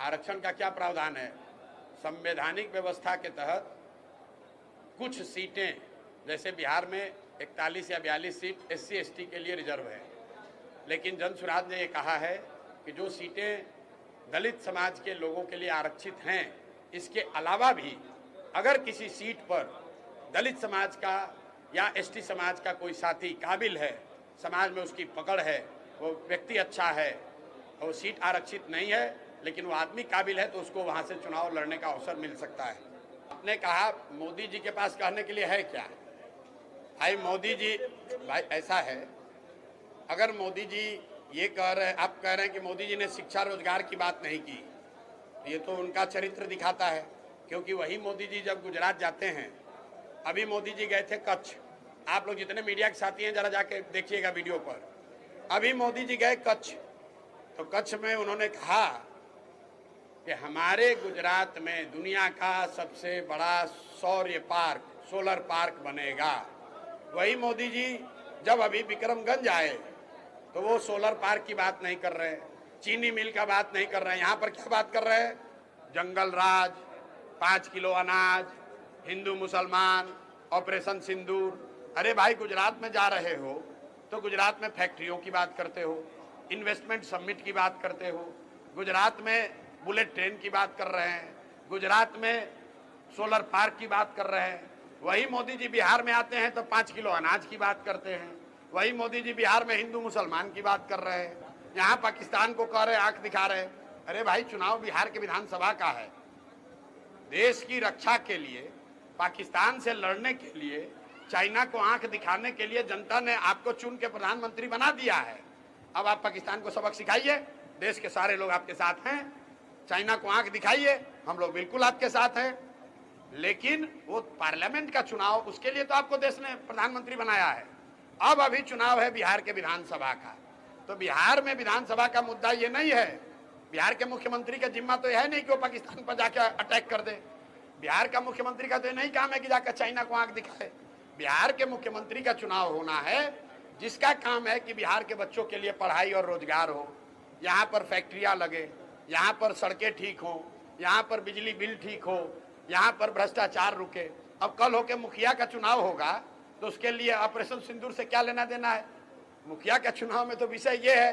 आरक्षण का क्या प्रावधान है? संवैधानिक व्यवस्था के तहत कुछ सीटें, जैसे बिहार में 41 या 42 सीट SC ST के लिए रिजर्व है, लेकिन जन सुराज ने ये कहा है कि जो सीटें दलित समाज के लोगों के लिए आरक्षित हैं, इसके अलावा भी अगर किसी सीट पर दलित समाज का या ST समाज का कोई साथी काबिल है, समाज में उसकी पकड़ है, वो व्यक्ति अच्छा है, वो सीट आरक्षित नहीं है लेकिन वो आदमी काबिल है, तो उसको वहाँ से चुनाव लड़ने का अवसर मिल सकता है। आपने कहा मोदी जी के पास कहने के लिए है क्या? भाई मोदी जी, भाई ऐसा है, अगर मोदी जी ये कह रहे हैं, आप कह रहे हैं कि मोदी जी ने शिक्षा रोजगार की बात नहीं की, ये तो उनका चरित्र दिखाता है, क्योंकि वही मोदी जी जब गुजरात जाते हैं, अभी मोदी जी गए थे कच्छ, आप लोग जितने मीडिया के साथी हैं जरा जाके देखिएगा वीडियो पर, अभी मोदी जी गए कच्छ, तो कच्छ में उन्होंने कहा कि हमारे गुजरात में दुनिया का सबसे बड़ा सौर्य पार्क, सोलर पार्क बनेगा। वही मोदी जी जब अभी विक्रमगंज आए तो वो सोलर पार्क की बात नहीं कर रहे, चीनी मिल का बात नहीं कर रहे हैं, यहाँ पर क्या बात कर रहे हैं? जंगल राज, 5 किलो अनाज, हिंदू मुसलमान, ऑपरेशन सिंदूर। अरे भाई गुजरात में जा रहे हो तो गुजरात में फैक्ट्रियों की बात करते हो, इन्वेस्टमेंट समिट की बात करते हो, गुजरात में बुलेट ट्रेन की बात कर रहे हैं, गुजरात में सोलर पार्क की बात कर रहे हैं। वही मोदी जी बिहार में आते हैं तो 5 किलो अनाज की बात करते हैं। वही मोदी जी बिहार में हिंदू मुसलमान की बात कर रहे हैं, यहाँ पाकिस्तान को कह रहे, आंख दिखा रहे। अरे भाई चुनाव बिहार के विधानसभा का है, देश की रक्षा के लिए, पाकिस्तान से लड़ने के लिए, चाइना को आंख दिखाने के लिए जनता ने आपको चुन के प्रधानमंत्री बना दिया है। अब आप पाकिस्तान को सबक सिखाइए, देश के सारे लोग आपके साथ हैं, चाइना को आंख दिखाइए, हम लोग बिल्कुल आपके साथ हैं। लेकिन वो पार्लियामेंट का चुनाव, उसके लिए तो आपको देश ने प्रधानमंत्री बनाया है। अब अभी चुनाव है बिहार के विधानसभा का, तो बिहार में विधानसभा का मुद्दा ये नहीं है, बिहार के मुख्यमंत्री का जिम्मा तो यह है नहीं कि वो पाकिस्तान पर जाकर अटैक कर दे। बिहार का मुख्यमंत्री का तो नहीं काम है कि जाकर चाइना को आंख दिखाए। बिहार के मुख्यमंत्री का चुनाव होना है जिसका काम है कि बिहार के बच्चों के लिए पढ़ाई और रोजगार हो, यहाँ पर फैक्ट्रियाँ लगे, यहाँ पर सड़कें ठीक हो, यहाँ पर बिजली बिल ठीक हो, यहाँ पर भ्रष्टाचार रुके। अब कल होके मुखिया का चुनाव होगा तो उसके लिए ऑपरेशन सिंदूर से क्या लेना देना है? मुखिया के चुनाव में तो विषय ये है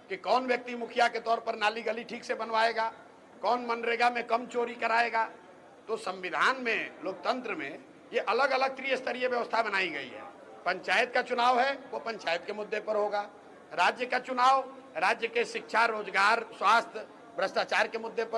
कि कौन व्यक्ति मुखिया के तौर पर नाली गली ठीक से बनवाएगा, कौन मनरेगा में कम चोरी कराएगा। तो संविधान में, लोकतंत्र में ये अलग अलग त्रिस्तरीय व्यवस्था बनाई गई है। पंचायत का चुनाव है वो पंचायत के मुद्दे पर होगा, राज्य का चुनाव राज्य के शिक्षा, रोजगार, स्वास्थ्य, भ्रष्टाचार के मुद्दे पर